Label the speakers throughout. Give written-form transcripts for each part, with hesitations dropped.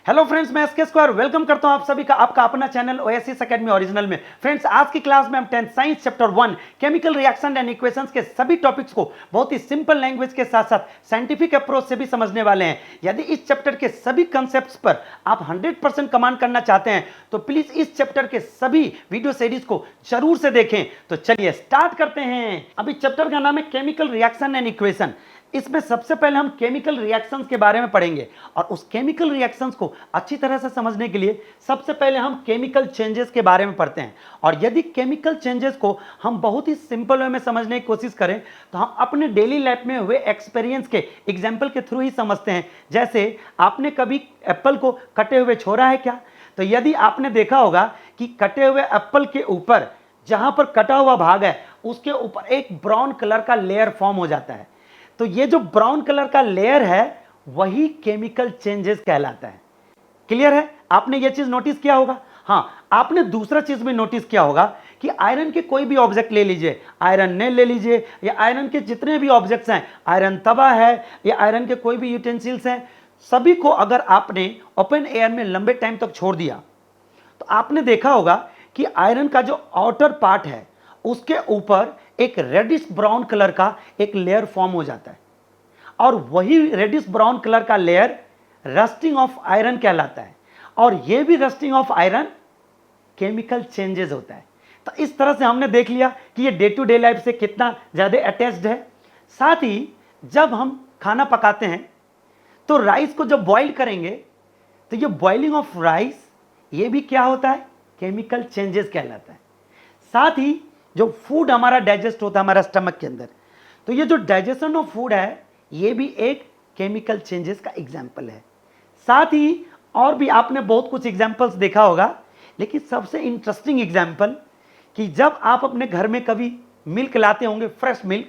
Speaker 1: Hello friends, मैं SK square welcome करता हूं आप सभी का आपका अपना चैनल ओएसिस एकेडमी ओरिजिनल में। फ्रेंड्स, आज की क्लास में हम 10th science chapter 1 chemical reaction and equations के सभी टॉपिक्स को बहुत ही सिंपल लैंग्वेज के साथ साथ साइंटिफिक अप्रोच से भी समझने वाले हैं। यदि इस चैप्टर के सभी कंसेप्ट्स पर आप 100% कमांड करना चाहते हैं तो प्लीज इस चैप्टर के सभी वीडियो सीरीज को जरूर से देखें। तो चलिए स्टार्ट करते हैं। अभी चैप्टर का नाम है केमिकल रिएक्शन एंड इक्वेशन। इसमें सबसे पहले हम केमिकल रिएक्शंस के बारे में पढ़ेंगे और उस केमिकल रिएक्शंस को अच्छी तरह से समझने के लिए सबसे पहले हम केमिकल चेंजेस के बारे में पढ़ते हैं। और यदि केमिकल चेंजेस को हम बहुत ही सिंपल वे में समझने की कोशिश करें तो हम अपने डेली लाइफ में हुए एक्सपीरियंस के एग्जाम्पल के थ्रू ही समझते हैं। जैसे आपने कभी एप्पल को कटे हुए छोड़ा है क्या? तो यदि आपने देखा होगा कि कटे हुए एप्पल के ऊपर जहां पर कटा हुआ भाग है उसके ऊपर एक ब्राउन कलर का लेयर फॉर्म हो जाता है। तो ये जो ब्राउन कलर का लेयर है वही केमिकल चेंजेस कहलाता है। क्लियर है? आपने ये चीज नोटिस किया होगा। हाँ, आपने दूसरा चीज भी नोटिस किया होगा कि आयरन के कोई भी ऑब्जेक्ट ले लीजिए, आयरन नेल ले लीजिए या आयरन के जितने भी ऑब्जेक्ट्स हैं, आयरन तवा है या आयरन के कोई भी यूटेंसिल्स हैं, सभी को अगर आपने ओपन एयर में लंबे टाइम तक छोड़ दिया तो आपने देखा होगा कि आयरन का जो आउटर पार्ट है उसके ऊपर एक रेडिश ब्राउन कलर का एक लेयर फॉर्म हो जाता है और वही रेडिश ब्राउन कलर का लेयर रस्टिंग ऑफ आयरन कहलाता है। और यह भी rusting of iron chemical changes होता है। तो इस तरह से हमने देख लिया कि ये डे टू डे लाइफ से कितना ज्यादा अटैच्ड है। साथ ही जब हम खाना पकाते हैं तो राइस को जब बॉईल करेंगे तो ये बॉइलिंग ऑफ राइस ये भी क्या होता है? केमिकल चेंजेस कहलाता है। साथ ही जो फूड हमारा डाइजेस्ट होता है हमारा स्टमक के अंदर, तो ये जो डाइजेशन ऑफ फूड है ये भी एक केमिकल चेंजेस का एग्जाम्पल है। साथ ही और भी आपने बहुत कुछ एग्जाम्पल्स देखा होगा, लेकिन सबसे इंटरेस्टिंग एग्जाम्पल कि जब आप अपने घर में कभी मिल्क लाते होंगे, फ्रेश मिल्क,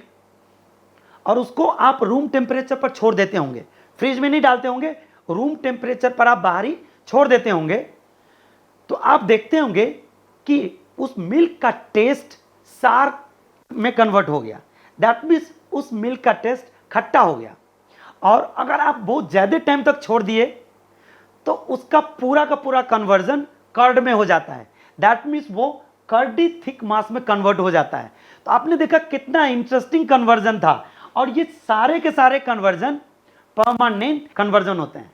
Speaker 1: और उसको आप रूम टेम्परेचर पर छोड़ देते होंगे, फ्रिज में नहीं डालते होंगे, रूम टेम्परेचर पर आप बाहर ही छोड़ देते होंगे, तो आप देखते होंगे कि उस मिल्क का टेस्ट सार में कन्वर्ट हो गया। दैट मीन्स उस मिल्क का टेस्ट खट्टा हो गया। और अगर आप बहुत ज्यादा टाइम तक छोड़ दिए तो उसका पूरा का पूरा कन्वर्जन कर्ड में हो जाता है। दैट मीन्स वो कर्डी थिक मास में कन्वर्ट हो जाता है। तो आपने देखा कितना इंटरेस्टिंग कन्वर्जन था। और ये सारे के सारे कन्वर्जन परमानेंट कन्वर्जन होते हैं।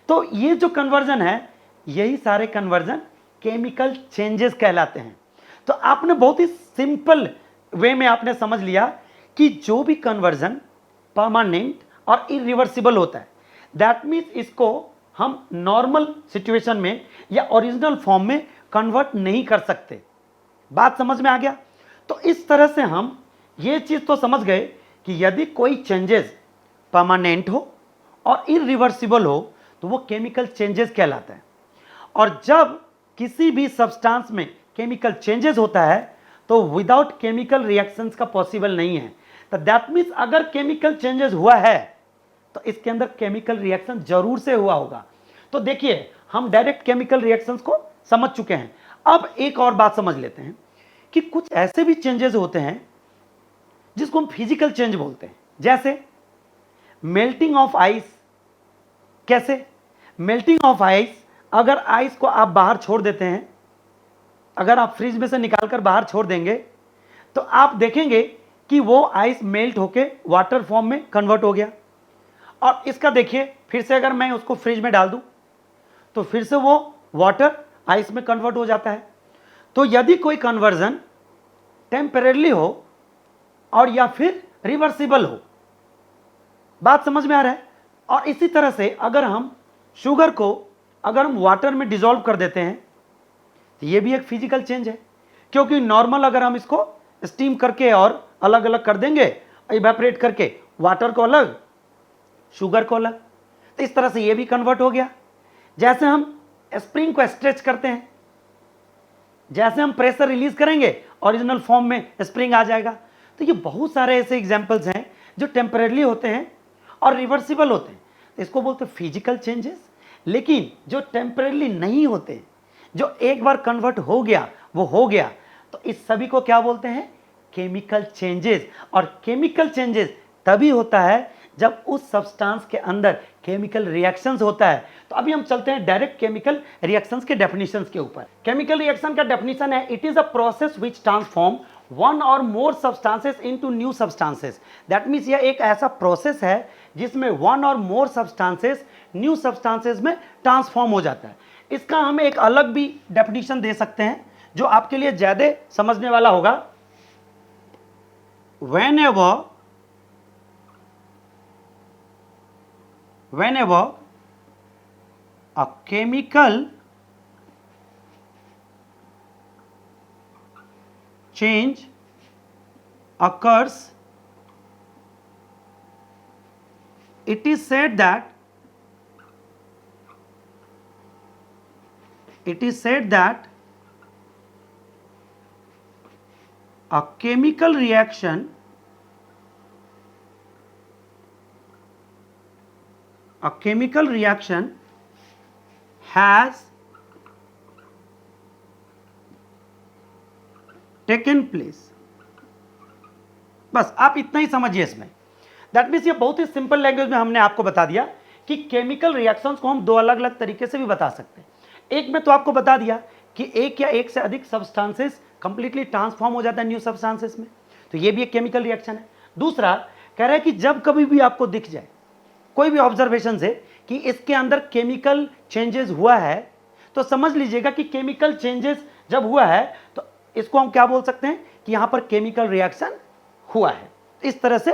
Speaker 1: तो ये जो कन्वर्जन है यही सारे कन्वर्जन केमिकल चेंजेस कहलाते हैं। तो आपने बहुत ही सिंपल वे में आपने समझ लिया कि जो भी कन्वर्जन परमानेंट और इरिवर्सिबल होता है, दैट मीन्स इसको हम नॉर्मल सिचुएशन में या ओरिजिनल फॉर्म में कन्वर्ट नहीं कर सकते। बात समझ में आ गया? तो इस तरह से हम ये चीज तो समझ गए कि यदि कोई चेंजेस परमानेंट हो और इरिवर्सिबल हो तो वो केमिकल चेंजेस कहलाता है। और जब किसी भी सब्सटेंस में केमिकल चेंजेस होता है तो विदाउट केमिकल रिएक्शंस का पॉसिबल नहीं है। तो दैट मीन्स अगर केमिकल चेंजेस हुआ है तो इसके अंदर केमिकल रिएक्शन जरूर से हुआ होगा। तो देखिए, हम डायरेक्ट केमिकल रिएक्शंस को समझ चुके हैं। अब एक और बात समझ लेते हैं कि कुछ ऐसे भी चेंजेस होते हैं जिसको हम फिजिकल चेंज बोलते हैं। जैसे मेल्टिंग ऑफ आइस। कैसे? मेल्टिंग ऑफ आइस, अगर आइस को आप बाहर छोड़ देते हैं, अगर आप फ्रिज में से निकालकर बाहर छोड़ देंगे तो आप देखेंगे कि वो आइस मेल्ट होके वाटर फॉर्म में कन्वर्ट हो गया। और इसका देखिए, फिर से अगर मैं उसको फ्रिज में डाल दूं तो फिर से वो वाटर आइस में कन्वर्ट हो जाता है। तो यदि कोई कन्वर्जन टेम्परेरी हो और या फिर रिवर्सिबल हो, बात समझ में आ रहा है? और इसी तरह से अगर हम शुगर को अगर हम वाटर में डिसॉल्व कर देते हैं तो ये भी एक फिजिकल चेंज है। क्योंकि नॉर्मल अगर हम इसको स्टीम करके और अलग अलग कर देंगे, इवेपोरेट करके, वाटर को अलग शुगर को अलग, तो इस तरह से ये भी कन्वर्ट हो गया। जैसे हम स्प्रिंग को स्ट्रेच करते हैं, जैसे हम प्रेशर रिलीज करेंगे ओरिजिनल फॉर्म में स्प्रिंग आ जाएगा। तो ये बहुत सारे ऐसे एग्जांपल्स हैं जो टेम्परेरी होते हैं और रिवर्सिबल होते हैं, इसको बोलते हैं फिजिकल चेंजेस। लेकिन जो टेम्परेरी नहीं होते, जो एक बार कन्वर्ट हो गया वो हो गया, तो इस सभी को क्या बोलते हैं? Chemical changes. और केमिकल चेंजेस तभी होता है जब उस सब्सटेंस के अंदर केमिकल रिएक्शंस होता है। तो अभी हम चलते हैं डायरेक्ट केमिकल रिएक्शंस के डेफिनेशंस के ऊपर। केमिकल रिएक्शन का डेफिनेशन है, it is a process which transform one or more substances into new substances. That means यह एक ऐसा प्रोसेस है जिसमें one or more substances new substances में ट्रांसफॉर्म हो जाता है। इसका हम एक अलग भी डेफिनेशन दे सकते हैं जो आपके लिए ज्यादा समझने वाला होगा। whenever a chemical change occurs, it is said that a chemical reaction has taken place। बस आप इतना ही समझिए इसमें। दैट मीन्स ये बहुत ही सिंपल लैंग्वेज में हमने आपको बता दिया कि केमिकल रिएक्शंस को हम दो अलग अलग तरीके से भी बता सकते हैं। एक में तो आपको बता दिया कि एक या एक से अधिक सब्सटेंसेस कंप्लीटली ट्रांसफॉर्म हो जाता है न्यू सब्सटेंसेस में, तो ये भी एक केमिकल रिएक्शन है। दूसरा कह रहा है कि जब कभी भी आपको दिख जाए कोई भी ऑब्जर्वेशन से कि इसके अंदर केमिकल चेंजेस हुआ है, तो समझ लीजिएगा कि केमिकल चेंजेस जब हुआ है तो इसको हम क्या बोल सकते हैं कि यहां पर केमिकल रिएक्शन हुआ है। इस तरह से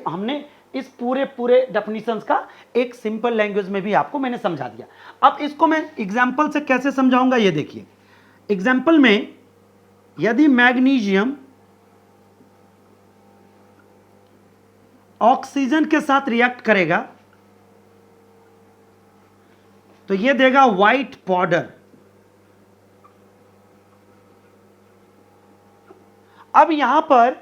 Speaker 1: हमने इस पूरे डेफिनेशंस का एक सिंपल लैंग्वेज में भी आपको मैंने समझा दिया। अब इसको मैं एग्जांपल से कैसे समझाऊंगा, ये देखिए। एग्जांपल में यदि मैग्नीशियम ऑक्सीजन के साथ रिएक्ट करेगा तो ये देगा व्हाइट पाउडर। अब यहां पर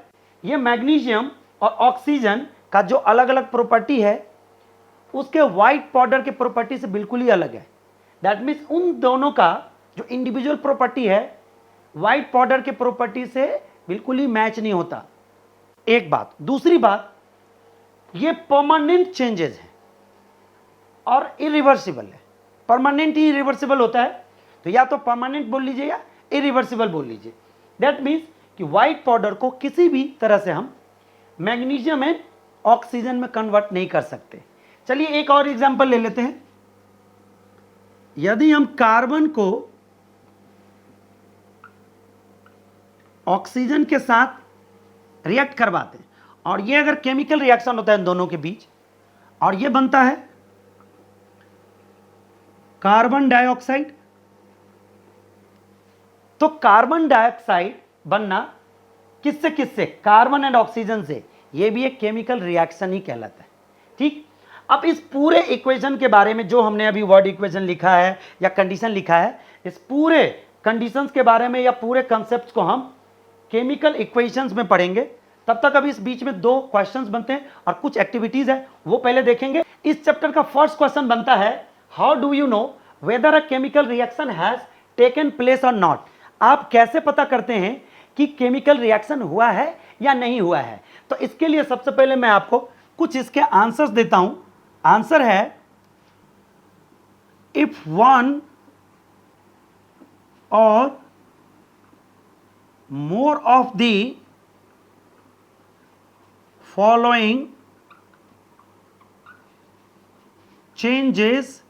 Speaker 1: ये मैग्नीशियम और ऑक्सीजन का जो अलग अलग प्रॉपर्टी है उसके व्हाइट पाउडर के प्रॉपर्टी से बिल्कुल ही अलग है। दैट मीन्स उन दोनों का जो इंडिविजुअल प्रॉपर्टी है व्हाइट पाउडर के प्रॉपर्टी से बिल्कुल ही मैच नहीं होता। एक बात। दूसरी बात, ये परमानेंट चेंजेस है और इरिवर्सिबल है। परमानेंट ही इरिवर्सिबल होता है, तो या तो परमानेंट बोल लीजिए या इरिवर्सिबल बोल लीजिए। दैट मीन्स कि व्हाइट पाउडर को किसी भी तरह से हम मैग्नीशियम एंड ऑक्सीजन में कन्वर्ट नहीं कर सकते। चलिए एक और एग्जांपल ले लेते हैं। यदि हम कार्बन को ऑक्सीजन के साथ रिएक्ट करवाते हैं और ये अगर केमिकल रिएक्शन होता है इन दोनों के बीच और ये बनता है कार्बन डाइऑक्साइड, तो कार्बन डाइऑक्साइड बनना किससे किससे, कार्बन एंड ऑक्सीजन से, यह भी एक केमिकल रिएक्शन ही कहलाता है। ठीक। अब इस पूरे इक्वेशन के बारे में जो हमने अभी वर्ड इक्वेशन लिखा है या कंडीशन लिखा है, इस पूरे कंडीशंस के बारे में या पूरे कंसेप्ट को हम केमिकल इक्वेशंस में पढ़ेंगे। तब तक अभी इस बीच में दो क्वेश्चंस बनते हैं और कुछ एक्टिविटीज है वो पहले देखेंगे। इस चैप्टर का फर्स्ट क्वेश्चन बनता है, how do you know whether a chemical reaction has taken place और नॉट। आप कैसे पता करते हैं कि केमिकल रिएक्शन हुआ है या नहीं हुआ है। तो इसके लिए सबसे पहले मैं आपको कुछ इसके आंसर्स देता हूं। आंसर है, इफ वन और more of the following changes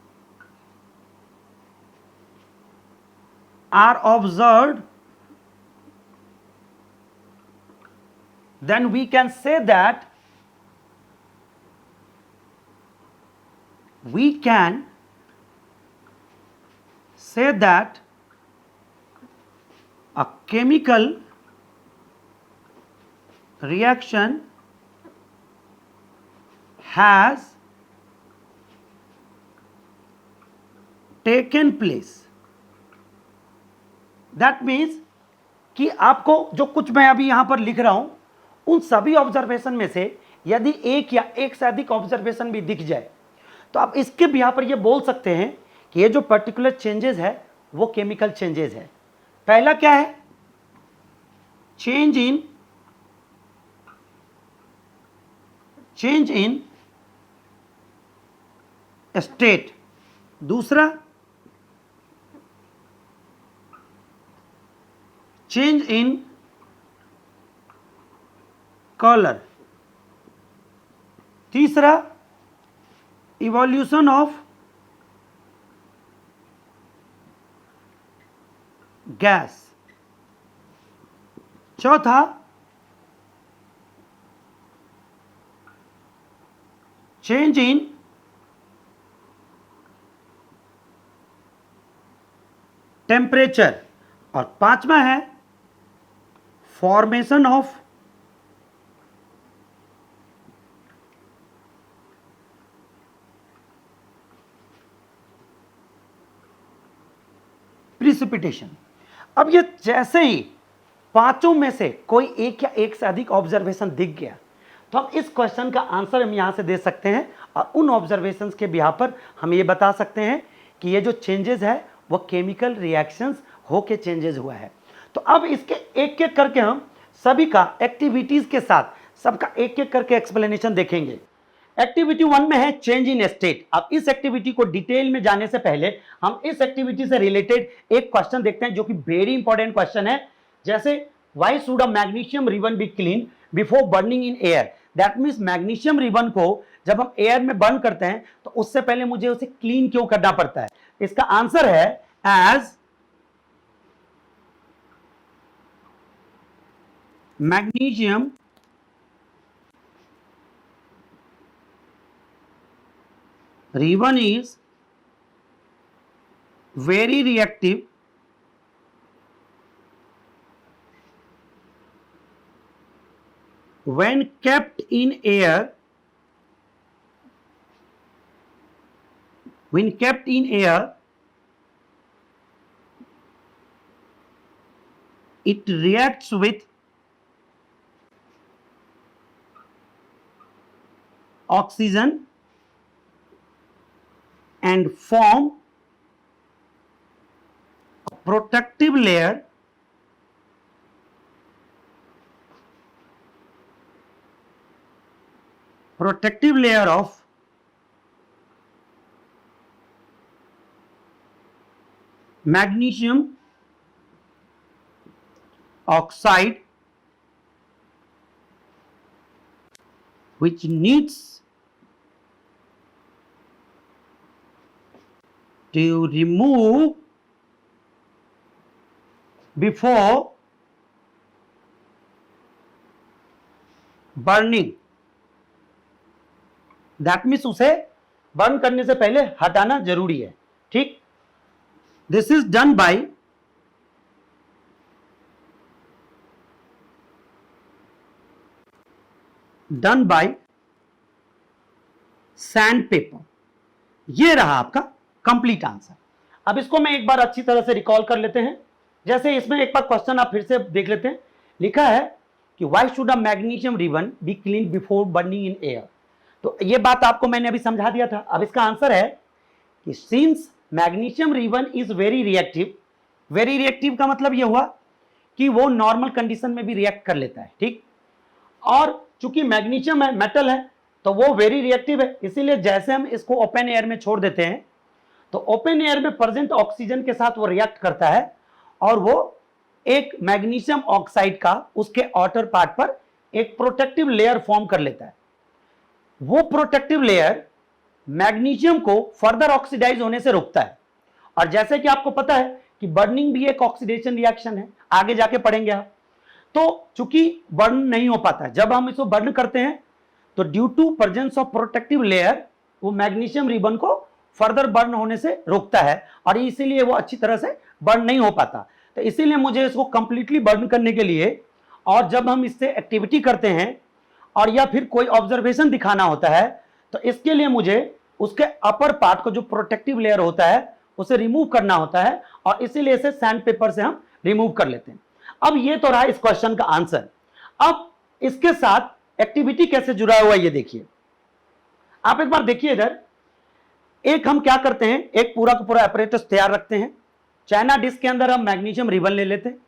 Speaker 1: are observed, then we can say that a chemical reaction has taken place। That means कि आपको जो कुछ मैं अभी यहां पर लिख रहा हूं उन सभी ऑब्जर्वेशन में से यदि एक या एक से अधिक ऑब्जर्वेशन भी दिख जाए तो आप इसके भी यहां पर ये बोल सकते हैं कि ये जो पर्टिकुलर चेंजेस है वो केमिकल चेंजेस है। पहला क्या है, चेंज इन स्टेट, दूसरा चेंज इन कलर, तीसरा इवोल्यूशन ऑफ गैस, चौथा चेंज इन टेम्परेचर, और पांचवा है फॉर्मेशन ऑफ प्रिसिपिटेशन। अब ये जैसे ही पांचों में से कोई एक या एक से अधिक ऑब्जर्वेशन दिख गया तो हम इस क्वेश्चन का आंसर हम यहां से दे सकते हैं, और उन ऑब्जर्वेशंस के बिहार पर हम ये बता सकते हैं कि ये जो चेंजेस है वो केमिकल रिएक्शंस होके चेंजेस हुआ है। तो अब इसके एक एक करके हम सभी का एक्टिविटीज के साथ सबका एक एक करके एक्सप्लेनेशन देखेंगे। एक्टिविटी 1 में है चेंज इन स्टेट। अब इस एक्टिविटी को डिटेल में जाने से पहले हम इस एक्टिविटी से रिलेटेड एक क्वेश्चन देखते हैं जो कि वेरी इंपॉर्टेंट क्वेश्चन है। जैसे why should a magnesium ribbon be clean before burning in air. That means magnesium ribbon को जब हम एयर में बर्न करते हैं तो उससे पहले मुझे उसे क्लीन क्यों करना पड़ता है। इसका आंसर है as magnesium ribbon is very reactive when kept in air, it reacts with oxygen and form a protective layer of magnesium oxide which needs to remove before burning। That means उसे burn करने से पहले हटाना जरूरी है। ठीक, this is done by sand paper. ये रहा आपका कंप्लीट आंसर। अब इसको मैं एक बार अच्छी तरह से रिकॉल कर लेते हैं। जैसे इसमें एक बार क्वेश्चन आप फिर से देख लेते हैं। लिखा है कि why should a magnesium ribbon be clean before burning in air. तो ये बात आपको मैंने अभी समझा दिया था। अब इसका आंसर है कि since magnesium ribbon is very reactive. Very reactive का मतलब ये हुआ कि वो नॉर्मल कंडीशन में भी रिएक्ट कर लेता है। ठीक, और चूंकि मैग्नीशियम है, मेटल है, तो वो वेरी रिएक्टिव है। इसीलिए जैसे हम इसको ओपन एयर में छोड़ देते हैं तो ओपन एयर में प्रेजेंट ऑक्सीजन के साथ वो रिएक्ट करता है और वो एक मैग्नीशियम ऑक्साइड का उसके आउटर पार्ट पर एक प्रोटेक्टिव लेयर फॉर्म कर लेता है। वो प्रोटेक्टिव लेयर मैग्नीशियम को फर्दर ऑक्सीडाइज होने से रोकता है। और जैसे कि आपको पता है कि बर्निंग भी एक ऑक्सीडेशन रिएक्शन है, आगे जाके पढ़ेंगे आप। तो चूंकि बर्न नहीं हो पाता, जब हम इसको बर्न करते हैं तो due to presence of protective layer वो मैग्नीशियम रिबन को फर्दर बर्न होने से रोकता है और इसीलिए वो अच्छी तरह से बर्न नहीं हो पाता। तो इसीलिए मुझे इसको कंप्लीटली बर्न करने के लिए, और जब हम इससे एक्टिविटी करते हैं और या फिर कोई ऑब्जर्वेशन दिखाना होता है, तो इसके लिए मुझे उसके अपर पार्ट को जो प्रोटेक्टिव लेयर होता है उसे रिमूव करना होता है, और इसीलिए इसे सैंड पेपर से हम रिमूव कर लेते हैं। अब ये तो रहा इस क्वेश्चन का आंसर। अब इसके साथ एक्टिविटी कैसे जुड़ा हुआ है ये देखिए। आप एक बार देखिए इधर, एक हम क्या करते हैं, एक पूरा का पूरा apparatus तैयार रखते हैं। चाइना डिश के अंदर हम मैग्नीशियम रिबन ले लेते हैं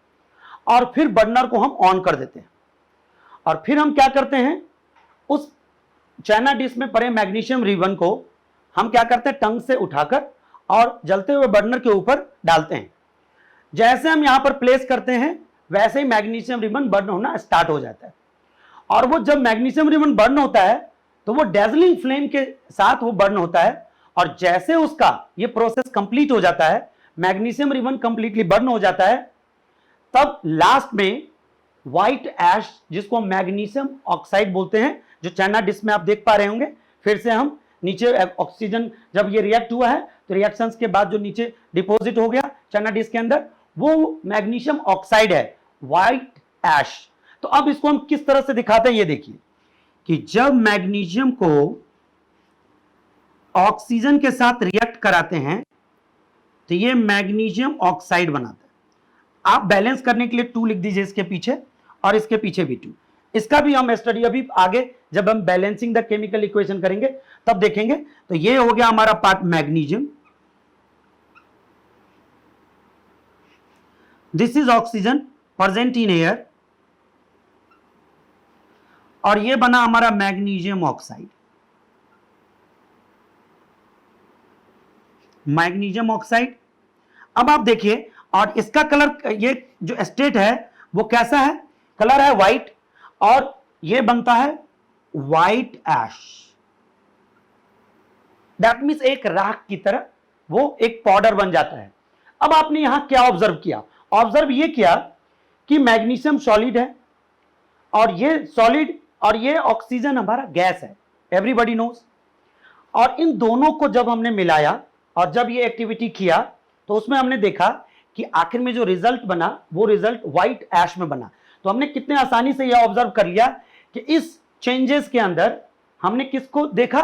Speaker 1: और फिर बर्नर को हम ऑन कर देते हैं, और फिर हम क्या करते हैं, उस चाइना डिश में पड़े मैग्नीशियम रिबन को हम क्या करते हैं, टंग से उठाकर और जलते हुए बर्नर के ऊपर डालते हैं। जैसे हम यहां पर प्लेस करते हैं वैसे ही मैग्नीशियम रिबन बर्न होना स्टार्ट हो जाता है। और वो जब मैग्नीशियम रिबन बर्न होता है तो वो डेजलिंग फ्लेम के साथ वो बर्न होता है, और जैसे उसका ये प्रोसेस कंप्लीट हो जाता है, मैग्नीशियम रिबन कंप्लीटली बर्न हो जाता है, तब लास्ट में व्हाइट ऐश, जिसको मैग्नीशियम ऑक्साइड बोलते हैं, जो चाइना डिश में आप देख पा रहे होंगे। फिर से हम नीचे ऑक्सीजन जब ये रिएक्ट हुआ है तो रिएक्शंस के बाद जो नीचे डिपॉजिट हो गया चाइना डिश के अंदर, वो मैग्नीशियम ऑक्साइड है, व्हाइट ऐश। तो अब इसको हम किस तरह से दिखाते हैं, ये देखिए कि जब मैग्नीशियम को ऑक्सीजन के साथ रिएक्ट कराते हैं तो ये मैग्नीशियम ऑक्साइड बनाता है। आप बैलेंस करने के लिए 2 लिख दीजिए इसके पीछे, और इसके पीछे भी 2। इसका भी हम स्टडी अभी आगे जब हम बैलेंसिंग द केमिकल इक्वेशन करेंगे तब देखेंगे। तो ये हो गया हमारा part magnesium, this is oxygen present in air, और ये बना हमारा मैग्नीशियम ऑक्साइड। मैग्नीशियम ऑक्साइड, अब आप देखिए, और इसका कलर, ये जो स्टेट है वो कैसा है, कलर है व्हाइट, और ये बनता है व्हाइट ऐश। दैट मीन्स एक राख की तरह वो एक पाउडर बन जाता है। अब आपने यहां क्या ऑब्जर्व किया, ऑब्जर्व ये किया कि मैग्नीशियम सॉलिड है और ये सॉलिड और ये ऑक्सीजन हमारा गैस है, एवरीबॉडी नोज। और इन दोनों को जब हमने मिलाया और जब ये एक्टिविटी किया तो उसमें हमने देखा कि आखिर में जो रिजल्ट बना वो रिजल्ट व्हाइट ऐश में बना। तो हमने कितने आसानी से यह ऑब्जर्व कर लिया कि इस चेंजेस के अंदर हमने किसको देखा,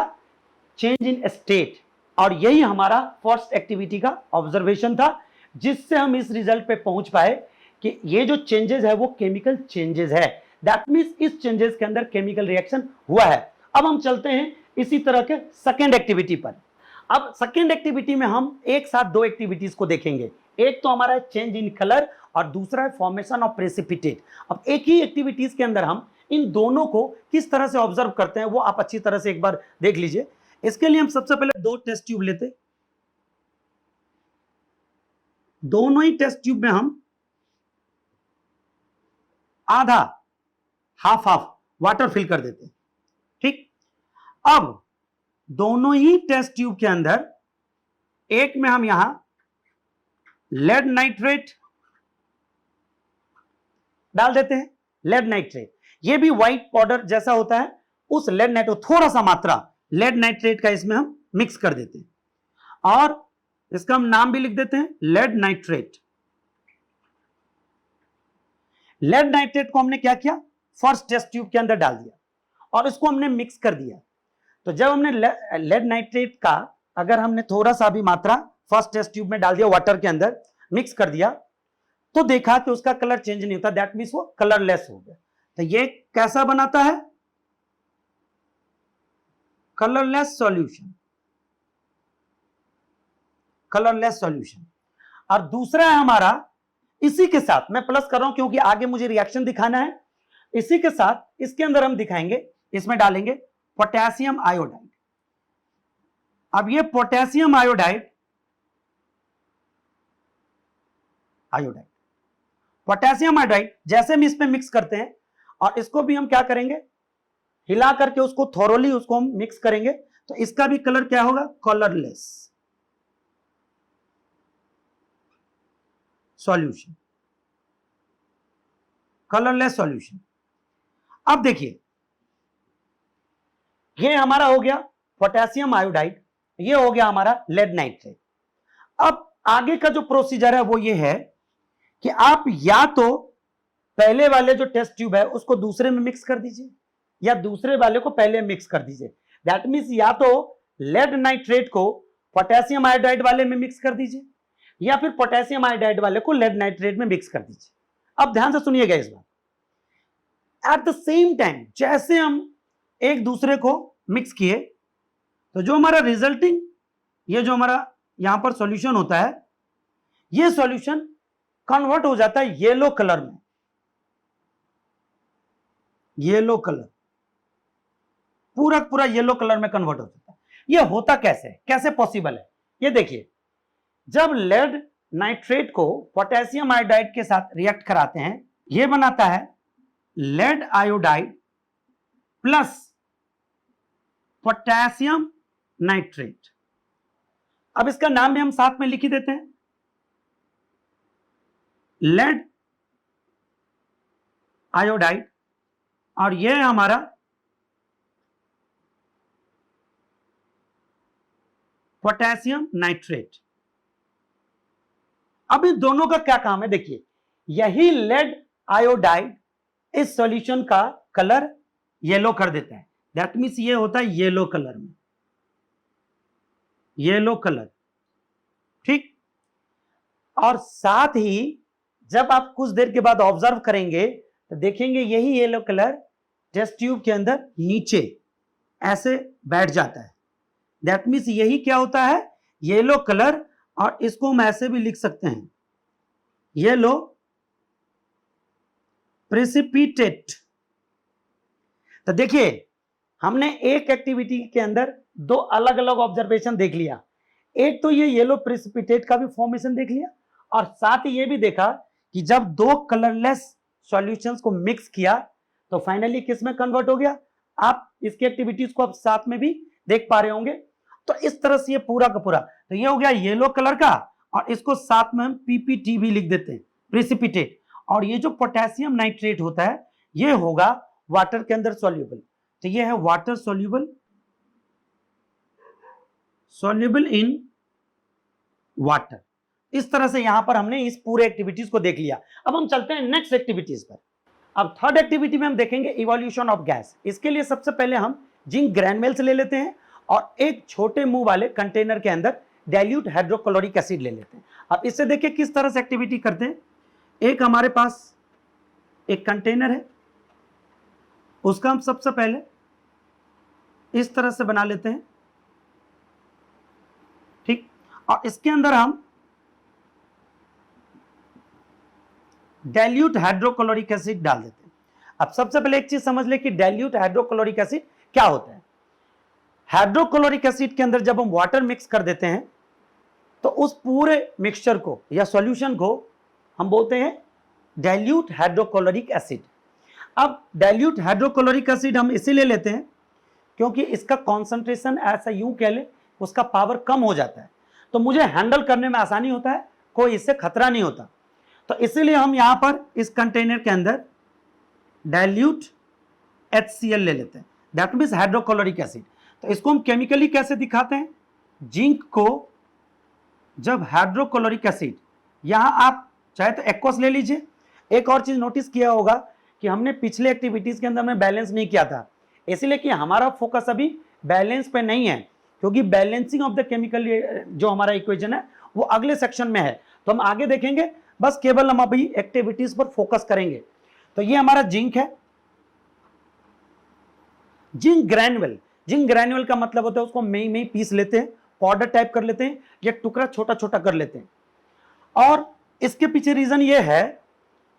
Speaker 1: चेंज इन स्टेट, और यही हमारा फर्स्ट एक्टिविटी का ऑब्जर्वेशन था, जिससे हम इस रिजल्ट पे पहुंच पाए कि ये जो चेंजेस है वो केमिकल चेंजेस है। दैट मीन्स इस चेंजेस के अंदर केमिकल रिएक्शन हुआ है। अब हम चलते हैं इसी तरह के सेकेंड एक्टिविटी पर। अब सेकेंड एक्टिविटी में हम एक साथ 2 एक्टिविटीज को देखेंगे, एक तो हमारा चेंज इन कलर और दूसरा है फॉर्मेशन ऑफ प्रेसिपिटेट। अब एक ही एक्टिविटीज के अंदर हम इन दोनों को किस तरह से ऑब्जर्व करते हैं वो आप अच्छी तरह से एक बार देख लीजिए। इसके लिए हम सबसे पहले 2 टेस्ट ट्यूब लेते, दोनों ही टेस्ट ट्यूब में हम आधा हाफ वाटर फिल कर देते हैं, ठीक। अब दोनों ही टेस्ट ट्यूब के अंदर एक में हम यहां लेड नाइट्रेट डाल देते हैं, लेड नाइट्रेट, ये भी व्हाइट पाउडर जैसा होता है, उस लेड नाइट्रेट, थोड़ा सा मात्रा लेड नाइट्रेट का इसमें हम मिक्स कर देते हैं, और इसका हम नाम भी लिख देते हैं लेड नाइट्रेट। लेड नाइट्रेट को हमने क्या किया, फर्स्ट टेस्ट ट्यूब के अंदर डाल दिया और इसको हमने मिक्स कर दिया। तो जब हमने लेड नाइट्रेट का अगर हमने थोड़ा सा भी मात्रा फर्स्ट टेस्ट ट्यूब में डाल दिया, वाटर के अंदर मिक्स कर दिया, तो देखा कि उसका कलर चेंज नहीं होता, दैट मीन्स वो कलरलेस हो गया। तो ये कैसा बनाता है, कलरलेस सॉल्यूशन, कलरलेस सॉल्यूशन। और दूसरा है हमारा, इसी के साथ मैं प्लस कर रहा हूं क्योंकि आगे मुझे रिएक्शन दिखाना है, इसी के साथ इसके अंदर हम दिखाएंगे, इसमें डालेंगे पोटेशियम आयोडाइड। अब ये पोटेशियम आयोडाइड, पोटेशियम आयोडाइड जैसे हम इसमें मिक्स करते हैं, और इसको भी हम क्या करेंगे, हिला करके उसको थोरोली उसको हम मिक्स करेंगे, तो इसका भी कलर क्या होगा, कलरलेस सॉल्यूशन, कलरलेस सॉल्यूशन। अब देखिए ये हमारा हो गया पोटेशियम आयोडाइड, ये हो गया हमारा लेड नाइट्रेट। अब आगे का जो प्रोसीजर है वो ये है कि आप या तो पहले वाले जो टेस्ट ट्यूब है उसको दूसरे में मिक्स कर दीजिए, या दूसरे वाले को पहले मिक्स कर दीजिए। दैट मीन्स या तो लेड नाइट्रेट को पोटेशियम आयोडाइड वाले में मिक्स कर दीजिए, या फिर पोटेशियम आयोडाइड वाले को लेड नाइट्रेट में मिक्स कर दीजिए। अब ध्यान से सुनिएगा इस बात, एट द सेम टाइम जैसे हम एक दूसरे को मिक्स किए, तो जो हमारा रिजल्टिंग, ये जो हमारा यहां पर सॉल्यूशन होता है, ये सॉल्यूशन कन्वर्ट हो जाता है येलो कलर में, येलो कलर, पूरा पूरा येलो कलर में कन्वर्ट हो जाता है। ये होता कैसे, कैसे पॉसिबल है? ये देखिए, जब लेड नाइट्रेट को पोटेशियम आयोडाइड के साथ रिएक्ट कराते हैं, ये बनाता है lead iodide plus potassium nitrate. अब इसका नाम भी हम साथ में लिख ही देते हैं, लेड आयोडाइड, और यह है हमारा पोटेशियम नाइट्रेट। अब इन दोनों का क्या काम है? देखिए, यही लेड आयोडाइड इस सॉल्यूशन का कलर येलो कर देता है। दैट मीन्स ये होता है येलो कलर में, येलो कलर, ठीक। और साथ ही जब आप कुछ देर के बाद ऑब्जर्व करेंगे तो देखेंगे यही येलो कलर टेस्ट ट्यूब के अंदर नीचे ऐसे बैठ जाता है। दैट मीन्स यही क्या होता है? येलो कलर, और इसको हम ऐसे भी लिख सकते हैं, येलो प्रेसिपिटेट। तो देखिए, हमने एक एक्टिविटी के अंदर दो अलग अलग ऑब्जर्वेशन देख लिया। एक तो ये येलो प्रेसिपिटेट का भी फॉर्मेशन देख लिया, और साथ ही ये भी देखा कि जब दो कलरलेस सॉल्यूशंस को मिक्स किया तो फाइनली किस में कन्वर्ट हो गया। आप इसकी एक्टिविटीज को आप साथ में भी देख पा रहे होंगे। तो इस तरह से ये पूरा का पूरा, तो ये हो गया येलो कलर का, और इसको साथ में हम पीपीटी भी लिख देते हैं, प्रेसिपिटेट। और ये जो पोटेशियम नाइट्रेट होता है ये होगा वाटर के अंदर सॉल्युबल। तो ये है water soluble, soluble in water. इस तरह से यहां पर हमने इस पूरे एक्टिविटीज को देख लिया। अब हम चलते हैं नेक्स्ट एक्टिविटीज पर। अब थर्ड एक्टिविटी में हम देखेंगे इवोल्यूशन ऑफ गैस। इसके लिए सबसे पहले हम जिंक ग्रैन्युल्स ले लेते हैं और एक छोटे मुंह वाले कंटेनर के अंदर डाइल्यूट हाइड्रोक्लोरिक एसिड ले लेते हैं। अब इससे देखिए किस तरह से एक्टिविटी करते हैं। एक हमारे पास एक कंटेनर है, उसका हम सबसे पहले इस तरह से बना लेते हैं, ठीक। और इसके अंदर हम डाइल्यूट हाइड्रोक्लोरिक एसिड डाल देते हैं। अब सबसे पहले एक चीज समझ ले कि डाइल्यूट हाइड्रोक्लोरिक एसिड क्या होता है। हाइड्रोक्लोरिक एसिड के अंदर जब हम वाटर मिक्स कर देते हैं तो उस पूरे मिक्सचर को या सॉल्यूशन को हम बोलते हैं डाइल्यूट हाइड्रोक्लोरिक एसिड। अब डाइल्यूट हाइड्रोक्लोरिक एसिड हम इसीलिए लेते हैं क्योंकि इसका कॉन्सेंट्रेशन ऐसा यूं कह ले उसका पावर कम हो जाता है, तो मुझे हैंडल करने में आसानी होता है, कोई इससे खतरा नहीं होता। तो इसीलिए हम यहां पर इस कंटेनर के अंदर डाइल्यूट HCl ले लेते हैं, दैट मीन्स हाइड्रोक्लोरिक एसिड। तो इसको हम केमिकली कैसे दिखाते हैं? जिंक को जब हाइड्रोक्लोरिक एसिड, यहां आप चाहे तो एक्वस ले लीजिए। एक और चीज नोटिस किया होगा कि हमने पिछले एक्टिविटीज के अंदर में बैलेंस नहीं किया था, इसलिए कि हमारा फोकस अभी बैलेंस पे नहीं है, क्योंकि बैलेंसिंग ऑफ द केमिकल जो हमारा इक्वेशन है वो अगले सेक्शन में है, तो हम आगे देखेंगे। बस केवल हम अभी एक्टिविटीज पर फोकस करेंगे। तो ये हमारा जिंक है, जिंक ग्रैन्युल। जिंक ग्रैन्युल का मतलब होता है उसको में पीस लेते हैं, पाउडर टाइप कर लेते हैं, या टुकड़ा छोटा छोटा कर लेते हैं। और इसके पीछे रीजन ये है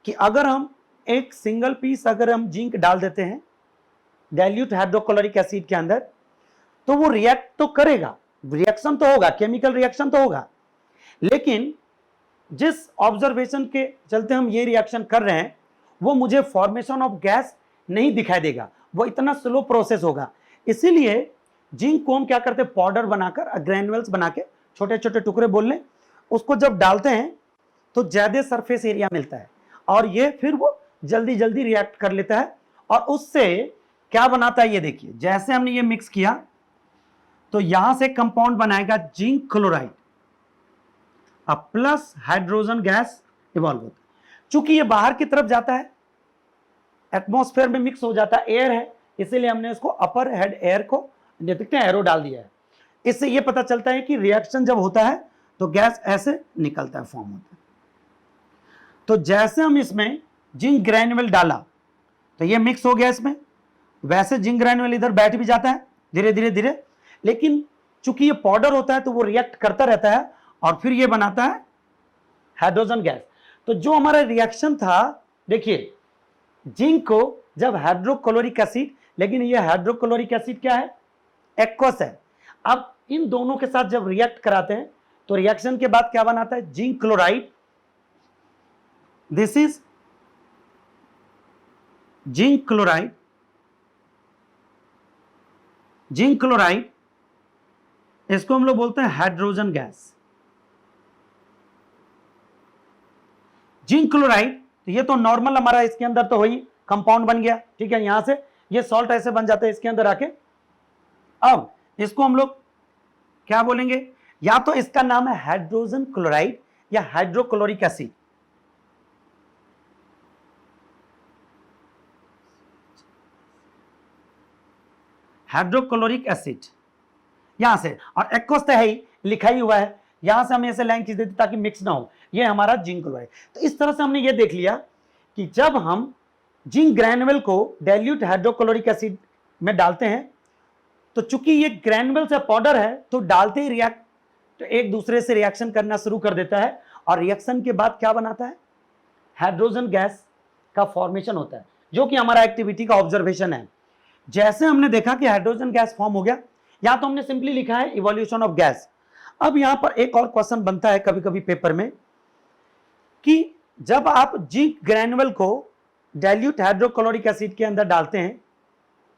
Speaker 1: कि अगर हम एक सिंगल पीस अगर हम जिंक डाल देते हैं डाइल्यूट हाइड्रोक्लोरिक एसिड के अंदर, तो वो रिएक्ट तो करेगा, रिएक्शन तो होगा, केमिकल रिएक्शन तो होगा, लेकिन जिस ऑब्जर्वेशन के चलते हम ये रिएक्शन कर रहे हैं वो मुझे फॉर्मेशन ऑफ गैस नहीं दिखाई देगा, वो इतना स्लो प्रोसेस होगा। इसीलिए जिंक को हम क्या करते हैं, पाउडर बनाकर, ग्रैन्युल्स बना के छोटे छोटे टुकड़े बोल लें, उसको जब डालते हैं तो ज्यादा सरफेस एरिया मिलता है और ये फिर वो जल्दी जल्दी रिएक्ट कर लेता है। और उससे क्या बनाता है ये देखिए, जैसे हमने ये मिक्स किया तो यहां से कंपाउंड बनाएगा जिंक क्लोराइड, अब प्लस हाइड्रोजन गैस इवॉल्व होता है। चूंकि ये बाहर की तरफ जाता है, एटमॉस्फेयर में मिक्स हो जाता है, एयर है, इसीलिए हमने उसको अपर हेड एयर को देखते हैं एरो डाल दिया है। इससे ये पता चलता है कि रिएक्शन जब होता है तो गैस ऐसे निकलता है, फॉर्म होता है। तो जैसे हम इसमें जिंक ग्रैन्युल डाला तो ये मिक्स हो गया इसमें, वैसे जिंक ग्रैन्युल इधर बैठ भी जाता है धीरे धीरे धीरे, लेकिन चूंकि ये पाउडर होता है तो वो रिएक्ट करता रहता है और फिर ये बनाता है हाइड्रोजन गैस। तो जो हमारा रिएक्शन था, देखिए जिंक को जब हाइड्रोक्लोरिक एसिड, लेकिन ये हाइड्रोक्लोरिक एसिड क्या है, एक्वस है। अब इन दोनों के साथ जब रिएक्ट कराते हैं तो रिएक्शन के बाद क्या बनाता है, zinc chloride, this is zinc chloride, zinc chloride, इसको हम लोग बोलते हैं हाइड्रोजन गैस, जिंक क्लोराइड। तो ये तो नॉर्मल हमारा इसके अंदर तो वही कंपाउंड बन गया, ठीक है, यहां से ये सॉल्ट ऐसे बन जाता है इसके अंदर आके। अब इसको हम लोग क्या बोलेंगे, या तो इसका नाम है हाइड्रोजन क्लोराइड या हाइड्रोक्लोरिक एसिड। हाइड्रोक्लोरिक एसिड यहां से, और एक्वस तो है ही, लिखा ही हुआ है, यहां से हमें ऐसे लाइन खींच देते ताकि मिक्स ना हो, ये हमारा जिंक क्लोराइड। तो इस तरह से हमने ये देख लिया कि जब हम जिंक ग्रैनुअल को डाइल्यूट हाइड्रोक्लोरिक एसिड में डालते हैं तो चूंकि ये ग्रैनुअल से पाउडर है तो डालते ही रिएक्ट तो एक दूसरे से रिएक्शन करना शुरू कर देता है, और रिएक्शन के बाद क्या बनाता है, हाइड्रोजन गैस का फॉर्मेशन होता है, जो कि हमारा एक्टिविटी का ऑब्जर्वेशन है। जैसे हमने देखा कि हाइड्रोजन गैस फॉर्म हो गया, यहां तो हमने सिंपली लिखा है इवोल्यूशन ऑफ गैस। अब यहां पर एक और क्वेश्चन बनता है कभी कभी पेपर में कि जब आप जिंक ग्रैनुअल को डाइल्यूट हाइड्रोक्लोरिक एसिड के अंदर डालते हैं,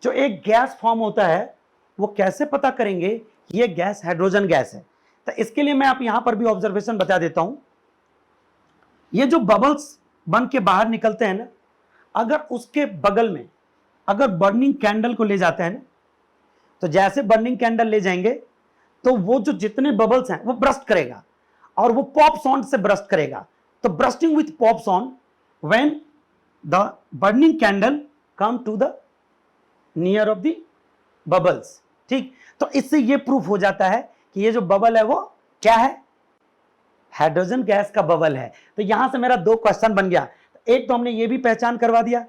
Speaker 1: जो एक गैस फॉर्म होता है, वो कैसे पता करेंगे कि ये गैस हाइड्रोजन गैस है। तो इसके लिए मैं आप यहां पर भी ऑब्जर्वेशन बता देता हूं। ये जो बबल्स बन के बाहर निकलते हैं ना, अगर उसके बगल में अगर बर्निंग कैंडल को ले जाते हैं ना, तो जैसे बर्निंग कैंडल ले जाएंगे तो वो जो जितने बबल्स हैं वो ब्रस्ट करेगा, और वो पॉप साउंड से ब्रस्ट करेगा। तो bursting with pop sound when the burning candle come to the near of the bubbles, ठीक। तो इससे ये प्रूफ हो जाता है कि ये जो बबल है वो क्या है, हाइड्रोजन गैस का बबल है। तो यहां से मेरा दो क्वेश्चन बन गया। एक तो हमने ये भी पहचान करवा दिया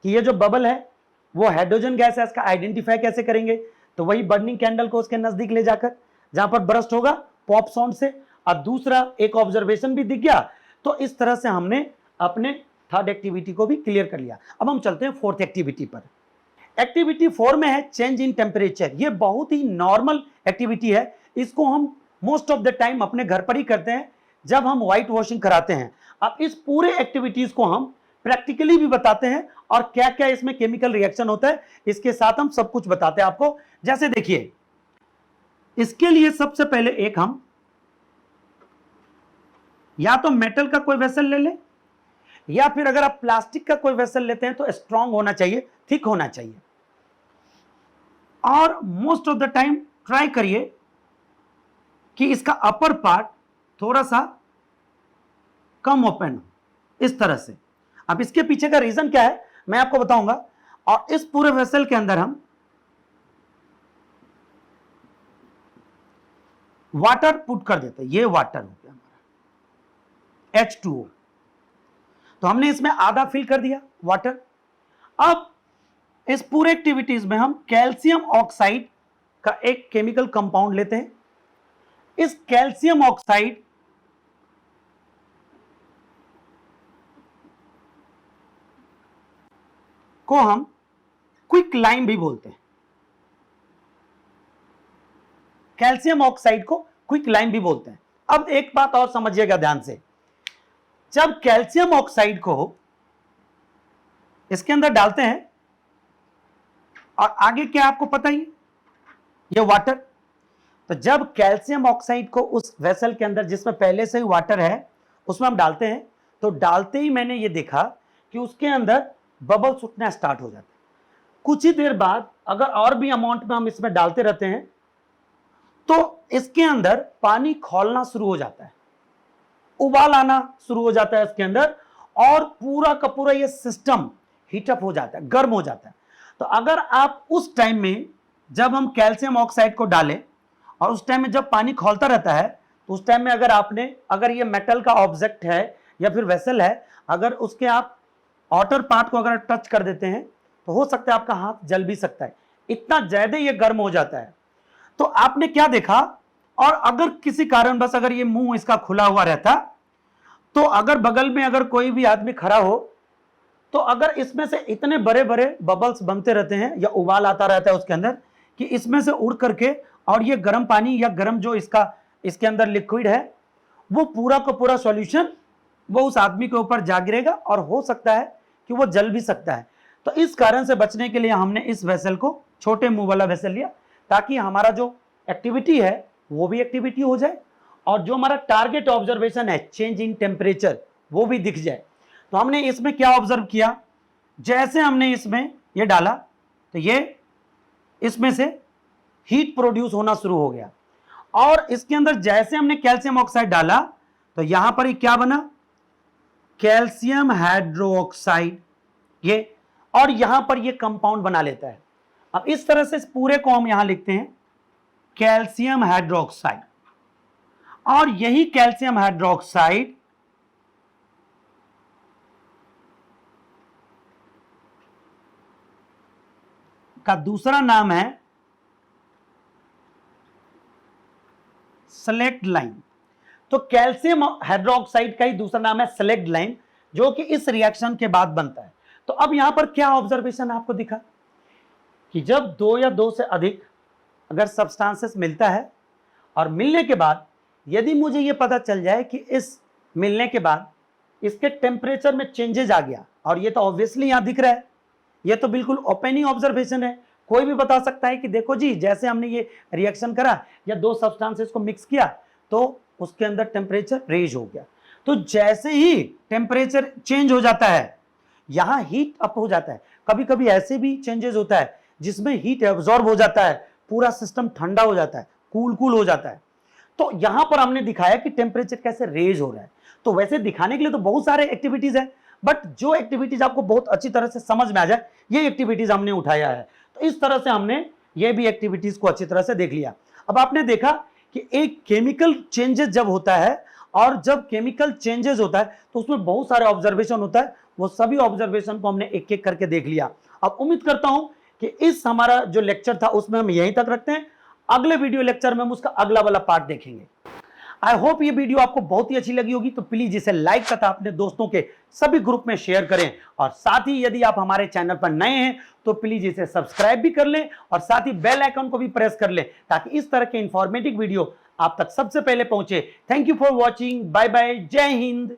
Speaker 1: कि ये जो बबल है वो हाइड्रोजन गैस है, इसका आइडेंटिफाई कैसे करेंगे, तो वही बर्निंग कैंडल को उसके नजदीक ले जाकर जहां पर ब्रस्ट होगा पॉप साउंड से, और दूसरा एक ऑब्जर्वेशन भी दिख गया। तो इस तरह से हमने अपने थर्ड एक्टिविटी को भी क्लियर कर लिया। अब हम चलते हैं फोर्थ एक्टिविटी पर। एक्टिविटी 4 में है चेंज इन टेम्परेचर। ये बहुत ही नॉर्मल एक्टिविटी है, इसको हम मोस्ट ऑफ द टाइम अपने घर पर ही करते हैं जब हम व्हाइट वॉशिंग कराते हैं। अब इस पूरे एक्टिविटीज को हम प्रैक्टिकली भी बताते हैं, और क्या क्या इसमें केमिकल रिएक्शन होता है इसके साथ हम सब कुछ बताते हैं आपको। जैसे देखिए, इसके लिए सबसे पहले एक हम या तो मेटल का कोई वेसल ले लें, या फिर अगर आप प्लास्टिक का कोई वेसल लेते हैं तो स्ट्रांग होना चाहिए, थिक होना चाहिए, और most of the time try करिए कि इसका अपर पार्ट थोड़ा सा कम ओपन हो, इस तरह से। अब इसके पीछे का रीजन क्या है मैं आपको बताऊंगा। और इस पूरे वेसल के अंदर हम वाटर पुट कर देते हैं। ये वाटर हो गया हमारा H2O, तो हमने इसमें आधा फिल कर दिया वाटर। अब इस पूरे एक्टिविटीज में हम कैल्शियम ऑक्साइड का एक केमिकल कंपाउंड लेते हैं। इस कैल्शियम ऑक्साइड को हम क्विक लाइम भी बोलते हैं। कैल्शियम ऑक्साइड को क्विक लाइम भी बोलते हैं। अब एक बात और समझिएगा ध्यान से, जब कैल्शियम ऑक्साइड को इसके अंदर डालते हैं और आगे क्या आपको पता ही, ये वाटर। तो जब कैल्शियम ऑक्साइड को उस वेसल के अंदर जिसमें पहले से ही वाटर है उसमें हम डालते हैं, तो डालते ही मैंने ये देखा कि उसके अंदर बबल्स उठना स्टार्ट हो जाते हैं। कुछ ही देर बाद अगर और भी अमाउंट में हम इसमें डालते रहते हैं तो इसके अंदर पानी खौलना शुरू हो जाता है, उबाल आना शुरू हो जाता है इसके अंदर, और पूरा का पूरा ये सिस्टम हीटअप हो जाता है, गर्म हो जाता है। तो अगर आप उस टाइम में जब हम कैल्शियम ऑक्साइड को डालें और उस टाइम में जब पानी खौलता रहता है, तो उस टाइम में अगर ये मेटल का ऑब्जेक्ट है या फिर वेसल है, अगर उसके आप आउटर पार्ट को अगर टच कर देते हैं तो हो सकता है आपका हाथ जल भी सकता है, इतना ज्यादा ये गर्म हो जाता है। तो आपने क्या देखा, और अगर किसी कारण बस अगर ये मुंह इसका खुला हुआ रहता, तो अगर बगल में अगर कोई भी आदमी खड़ा हो, तो अगर इसमें से इतने बड़े बड़े बबल्स बनते रहते हैं या उबाल आता रहता है उसके अंदर कि इसमें से उड़ करके और ये गर्म पानी या गर्म जो इसके अंदर लिक्विड है वो पूरा का पूरा सॉल्यूशन वो उस आदमी के ऊपर जा गिरेगा और हो सकता है कि वो जल भी सकता है। तो इस कारण से बचने के लिए हमने इस वेसल को छोटे मुंह वाला वेसल लिया, ताकि हमारा जो एक्टिविटी है वो भी एक्टिविटी हो जाए और जो हमारा टारगेट ऑब्जर्वेशन है चेंज इन टेम्परेचर वो भी दिख जाए। तो हमने इसमें क्या ऑब्जर्व किया, जैसे हमने इसमें ये डाला तो ये इसमें से हीट प्रोड्यूस होना शुरू हो गया, और इसके अंदर जैसे हमने कैल्शियम ऑक्साइड डाला तो यहां पर ये क्या बना, कैल्शियम हाइड्रोक्साइड ये, और यहां पर ये कंपाउंड बना लेता है। अब इस तरह से इस पूरे को हम यहां लिखते हैं कैल्शियम हाइड्रोक्साइड, और यही कैल्शियम हाइड्रोक्साइड का दूसरा नाम है सेलेक्ट लाइम। तो कैल्शियम हाइड्रोक्साइड का ही दूसरा नाम है सेलेक्ट लाइम, जो कि इस रिएक्शन के बाद बनता है। तो अब यहां पर क्या ऑब्जर्वेशन आपको दिखा कि जब दो या दो से अधिक अगर सब्सटेंसेस मिलता है और मिलने के बाद यदि मुझे यह पता चल जाए कि इस मिलने के बाद इसके टेम्परेचर में चेंजेस आ गया, और ये तो ऑब्वियसली यहां दिख रहा है, ये तो बिल्कुल ओपन ही ऑब्जर्वेशन है, कोई भी बता सकता है कि देखो जी जैसे हमने ये रिएक्शन करा या दो सब्सटेंसेस को मिक्स किया तो उसके अंदर टेम्परेचर रेज हो गया। तो जैसे ही टेम्परेचर चेंज हो जाता है यहां हीट अप हो जाता है। कभी कभी ऐसे भी चेंजेस होता है जिसमें हीट एब्जॉर्ब हो जाता है, पूरा सिस्टम ठंडा हो जाता है, कूल हो जाता है। तो यहां पर हमने दिखाया कि टेम्परेचर कैसे रेज हो रहा है। तो वैसे दिखाने के लिए तो बहुत सारे एक्टिविटीज है, बट जो एक्टिविटीज आपको बहुत अच्छी तरह से समझ में आ जाए ये एक्टिविटीज हमने उठाया है। तो इस तरह से हमने ये भी एक्टिविटीज को अच्छी तरह से देख लिया। अब आपने देखा कि एक केमिकल चेंजेस जब होता है, और जब केमिकल चेंजेस होता है तो उसमें बहुत सारे ऑब्जर्वेशन होता है, वो सभी ऑब्जर्वेशन को हमने एक एक करके देख लिया। अब उम्मीद करता हूं कि इस हमारा जो लेक्चर था उसमें हम यहीं तक रखते हैं। अगले वीडियो लेक्चर में हम उसका अगला वाला पार्ट देखेंगे। आई होप ये वीडियो आपको बहुत ही अच्छी लगी होगी, तो प्लीज इसे लाइक तथा अपने दोस्तों के सभी ग्रुप में शेयर करें, और साथ ही यदि आप हमारे चैनल पर नए हैं तो प्लीज इसे सब्सक्राइब भी कर लें और साथ ही बेल आइकन को भी प्रेस कर लें, ताकि इस तरह के इंफॉर्मेटिव वीडियो आप तक सबसे पहले पहुंचे। Thank you for watching, bye bye, जय हिंद।